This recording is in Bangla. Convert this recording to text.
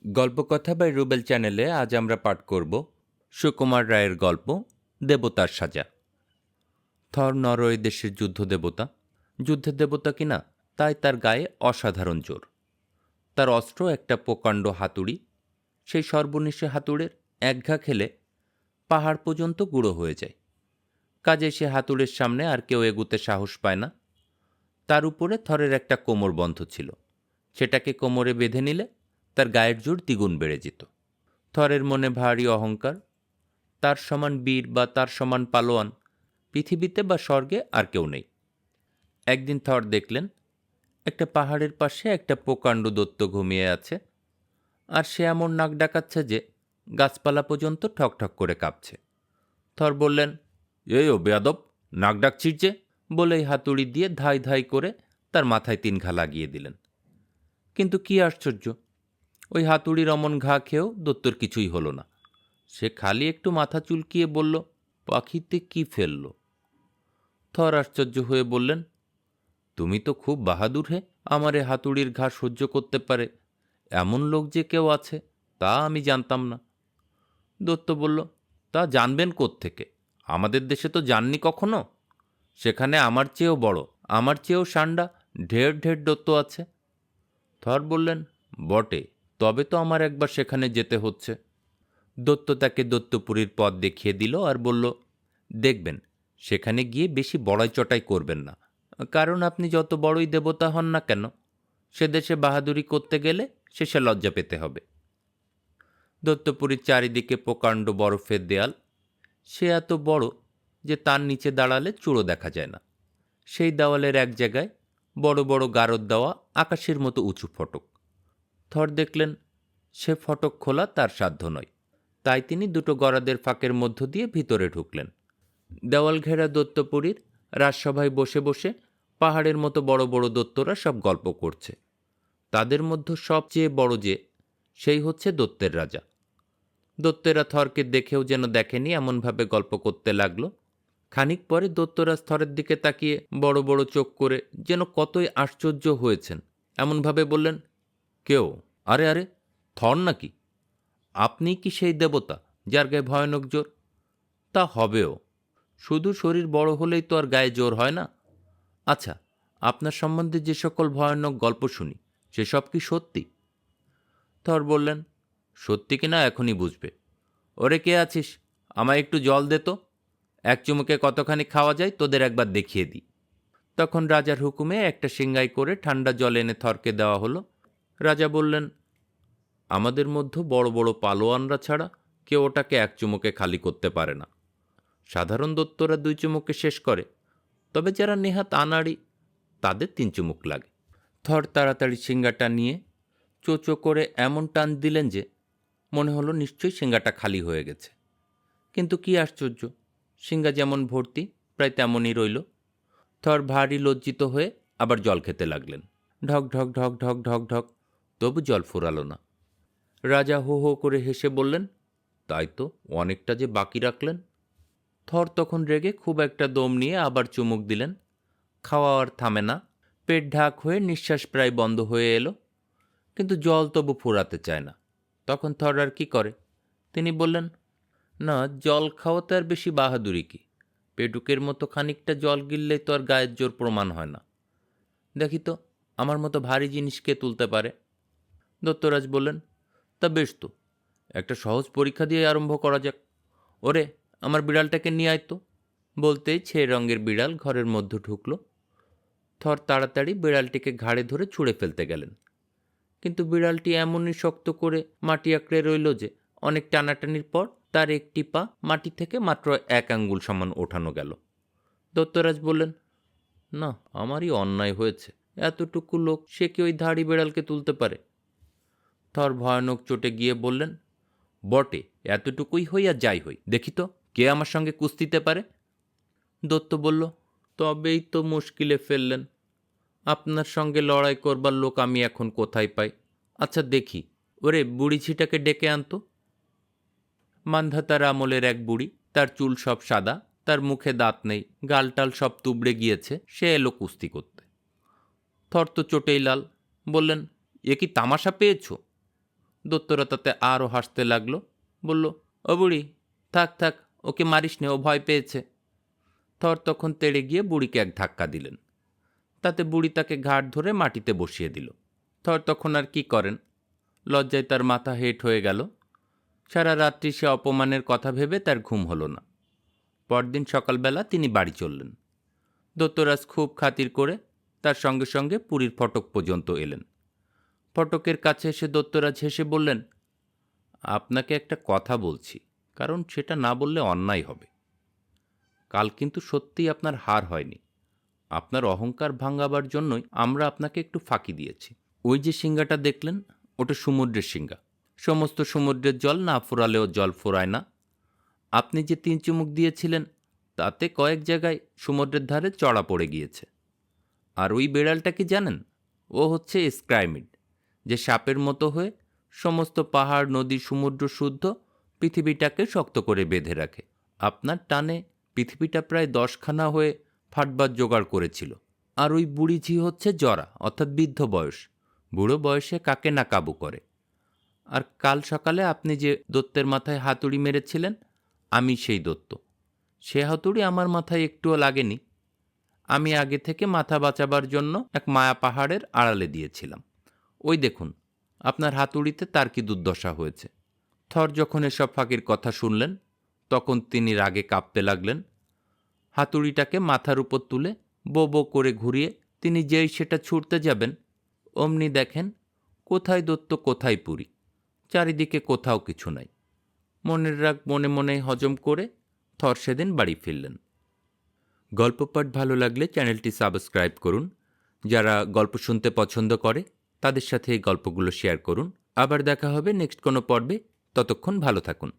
গল্পকথা বাই রুবেল চ্যানেলে আজ আমরা পাঠ করব সুকুমার রায়ের গল্প দেবতার সাজা। থর নরওয়ে দেশের যুদ্ধ দেবতা। যুদ্ধের দেবতা কিনা, তাই তার গায়ে অসাধারণ জোর। তার অস্ত্র একটা প্রকাণ্ড হাতুড়ি। সেই সর্বনিশে হাতুড়ের এক ঘা খেলে পাহাড় পর্যন্ত গুঁড়ো হয়ে যায়। কাজে সে হাতুড়ের সামনে আর কেউ এগুতে সাহস পায় না। তার উপরে থরের একটা কোমর বন্ধ ছিল, সেটাকে কোমরে বেঁধে নিলে তার গায়ের জোর দ্বিগুণ বেড়ে যেত। থরের মনে ভারী অহংকার। তার সমান বীর বা তার সমান পালোয়ান পৃথিবীতে বা স্বর্গে আর কেউ নেই। একদিন থর দেখলেন একটা পাহাড়ের পাশে একটা প্রকাণ্ড দৈত্য ঘুমিয়ে আছে, আর সে এমন নাক ডাকাচ্ছে যে গাছপালা পর্যন্ত ঠকঠক করে কাঁপছে। থর বললেন, এই ও বেয়াদব, নাক ডাকছিস যে? বলেই হাতুড়ি দিয়ে ধাই ধাই করে তার মাথায় 3 ঘা লাগিয়ে দিলেন। কিন্তু কি আশ্চর্য, ওই হাতুড়ির অমন ঘা খেয়েও দৈত্যর কিছুই হলো না। সে খালি একটু মাথা চুলকিয়ে বলল, পাখিতে কি ফেলল? থর আশ্চর্য হয়ে বললেন, তুমি তো খুব বাহাদুর হে, আমার এ হাতুড়ির ঘা সহ্য করতে পারে এমন লোক যে কেউ আছে তা আমি জানতাম না। দৈত্য বলল, তা জানবেন কোত্থেকে? আমাদের দেশে তো যাননি কখনো। সেখানে আমার চেয়েও বড়, আমার চেয়েও সান্ডা ঢের ঢের দৈত্য আছে। থর বললেন, বটে, তবে তো আমার একবার সেখানে যেতে হচ্ছে। দৈত্য তাকে দৈত্যপুরীর পথ দেখিয়ে দিল আর বলল, দেখবেন সেখানে গিয়ে বেশি বড়াই চটাই করবেন না, কারণ আপনি যত বড়ই দেবতা হন না কেন, সে দেশে বাহাদুরি করতে গেলে শেষে লজ্জা পেতে হবে। দৈত্যপুরীর চারিদিকে প্রকাণ্ড বরফের দেয়াল। সে এত বড় যে তার নিচে দাঁড়ালে চূড়ো দেখা যায় না। সেই দেওয়ালের এক জায়গায় বড় বড় গারদ দেওয়া আকাশের মতো উঁচু ফটক। থর দেখলেন সে ফটক খোলা তার সাধ্য নয়, তাই তিনি দুটো গরাদের ফাঁকের মধ্য দিয়ে ভিতরে ঢুকলেন। দেওয়াল ঘেরা দৈত্যপুরীর রাজসভায় বসে বসে পাহাড়ের মতো বড় বড় দৈত্যরা সব গল্প করছে। তাদের মধ্যে সবচেয়ে বড় যে, সেই হচ্ছে দৈত্যের রাজা। দৈত্যেরা থরকে দেখেও যেন দেখেনি এমনভাবে গল্প করতে লাগলো। খানিক পরে দৈত্যরাজ থরের দিকে তাকিয়ে বড় বড় চোখ করে যেন কতই আশ্চর্য হয়েছেন এমনভাবে বললেন, কেউ? আরে আরে, থর নাকি? আপনি কি সেই দেবতা যার গায়ে ভয়ানক জোর? তা হবেও, শুধু শরীর বড় হলেই তো আর গায়ে জোর হয় না। আচ্ছা, আপনার সম্বন্ধে যে সকল ভয়ানক গল্প শুনি সেসব কি সত্যি? থর বললেন, সত্যি কিনা এখনই বুঝবে। ওরে কে আছিস, আমায় একটু জল দে তো। এক চুমুকে কতখানি খাওয়া যায় তোদের একবার দেখিয়ে দিই। তখন রাজার হুকুমে একটা সিংগাই করে ঠান্ডা জল এনে থরকে দেওয়া হলো। রাজা বললেন, আমাদের মধ্যে বড় বড় পালোয়ানরা ছাড়া কেউ ওটাকে এক চুমুকে খালি করতে পারে না। সাধারণ দৈত্যরা 2 চুমুকে শেষ করে, তবে যারা নেহাত আনাড়ি তাদের 3 চুমুক লাগে। থর তাড়াতাড়ি সিঙ্গাটা নিয়ে চোচো করে এমন টান দিলেন যে মনে হলো নিশ্চয়ই সিঙ্গাটা খালি হয়ে গেছে। কিন্তু কি আশ্চর্য, সিঙ্গা যেমন ভর্তি প্রায় তেমনই রইল। থর ভারী লজ্জিত হয়ে আবার জল খেতে লাগলেন। ঢক ঢক ঢক ঢক ঢক ঢক, তবু জল ফুরালো না। রাজা হো হো করে হেসে বললেন, তাই তো, অনেকটা যে বাকি রাখলেন। থর তখন রেগে খুব একটা দম নিয়ে আবার চুমুক দিলেন। খাওয়া আর থামে না। পেট ঢাক হয়ে নিঃশ্বাস প্রায় বন্ধ হয়ে এলো, কিন্তু জল তবু ফুরাতে চায় না। তখন থর আর কি করে, তিনি বললেন, না, জল খাওয়াতে আর বেশি বাহাদুরি কি? পেটুকের মতো খানিকটা জল গিললেই তো আর গায়ের জোর প্রমাণ হয় না। দেখি তো, আমার মতো ভারী জিনিস কে তুলতে পারে? দত্তরাজ বললেন, তা বেশ তো, একটা সহজ পরীক্ষা দিয়ে আরম্ভ করা যাক। ওরে, আমার বিড়ালটাকে নিয়ে আয় তো। বলতেই ছে রঙের বিড়াল ঘরের মধ্যে ঢুকল। থর তাড়াতাড়ি বিড়ালটিকে ঘাড়ে ধরে ছুঁড়ে ফেলতে গেলেন, কিন্তু বিড়ালটি এমনই শক্ত করে মাটি আঁকড়ে রইল যে অনেক টানাটানির পর তার একটি পা মাটি থেকে মাত্র 1 আঙ্গুল সমান ওঠানো গেল। দত্তরাজ বললেন, না, আমারই অন্যায় হয়েছে, এতটুকু লোক, সে কি ওই ধাড়ি বিড়ালকে তুলতে পারে? থর ভয়ানক চটে গিয়ে বললেন, বটে, এতটুকুই হই আর যাই হই, দেখি তো কে আমার সঙ্গে কুস্তিতে পারে। দত্ত বলল, তবেই তো মুশকিলে ফেললেন। আপনার সঙ্গে লড়াই করবার লোক আমি এখন কোথায় পাই? আচ্ছা দেখি, ওরে বুড়ি ছিটাকে ডেকে আনতো। মান্ধাতার আমলের এক বুড়ি, তার চুল সব সাদা, তার মুখে দাঁত নেই, গালটাল সব তুবড়ে গিয়েছে, সে এলো কুস্তি করতে। থর তো চোটেই লাল। বললেন, এ কি তামাশা পেয়েছ? দত্তরা তাতে আরও হাসতে লাগলো, বলল, ও বুড়ি, থাক থাক, ওকে মারিস নে, ও ভয় পেয়েছে। থর তখন তেড়ে গিয়ে বুড়িকে এক ধাক্কা দিলেন। তাতে বুড়ি তাকে ঘাড় ধরে মাটিতে বসিয়ে দিল। থর তখন আর কি করেন, লজ্জায় তার মাথা হেঁট হয়ে গেল। সারা রাত্রি সে অপমানের কথা ভেবে তার ঘুম হলো না। পরদিন সকালবেলা তিনি বাড়ি চললেন। দত্তরাজ খুব খাতির করে তার সঙ্গে সঙ্গে পুরীর ফটক পর্যন্ত এলেন। ফটকের কাছে এসে দত্তরাজ হেসে বললেন, আপনাকে একটা কথা বলছি, কারণ সেটা না বললে অন্যায় হবে। কাল কিন্তু সত্যিই আপনার হার হয়নি। আপনার অহংকার ভাঙাবার জন্যই আমরা আপনাকে একটু ফাঁকি দিয়েছি। ওই যে সিংহাটা দেখলেন, ওটা সমুদ্রের সিংহা। সমস্ত সমুদ্রের জল না ফোরালেও জল ফোরায় না। আপনি যে 3 চুমুক দিয়েছিলেন, তাতে কয়েক জায়গায় সমুদ্রের ধারে চড়া পড়ে গিয়েছে। আর ওই বেড়ালটা কি জানেন? ও হচ্ছে স্ক্রাইমিড, যে সাপের মতো হয়ে সমস্ত পাহাড়, নদী, সমুদ্র শুদ্ধ পৃথিবীটাকে শক্ত করে বেঁধে রাখে। আপনার টানে পৃথিবীটা প্রায় 10খানা হয়ে ফাটবার জোগাড় করেছিল। আর ওই বুড়ি ঝি হচ্ছে জরা, অর্থাৎ বৃদ্ধ বয়স। বুড়ো বয়সে কাকে না কাবু করে। আর কাল সকালে আপনি যে দত্তের মাথায় হাতুড়ি মেরেছিলেন, আমি সেই দত্ত। সে হাতুড়ি আমার মাথায় একটুও লাগেনি। আমি আগে থেকে মাথা বাঁচাবার জন্য এক মায়া পাহাড়ের আড়ালে দিয়েছিলাম। ওই দেখুন, আপনার হাতুড়িতে তার কি দুর্দশা হয়েছে। থর যখন এসব ফাঁকির কথা শুনলেন, তখন তিনি রাগে কাঁপতে লাগলেন। হাতুড়িটাকে মাথার উপর তুলে বো বো করে ঘুরিয়ে তিনি যেই সেটা ছুঁড়তে যাবেন, অমনি দেখেন কোথায় দত্ত, কোথায় পুরী, চারিদিকে কোথাও কিছু নাই। মনের রাগ মনে মনে হজম করে থর সেদিন বাড়ি ফিরলেন। গল্প পাঠ ভালো লাগলে চ্যানেলটি সাবস্ক্রাইব করুন। যারা গল্প শুনতে পছন্দ করে তাদের সাথে এই গল্পগুলো শেয়ার করুন। আবার দেখা হবে নেক্সট কোনো পর্বে। ততক্ষণ ভালো থাকুন।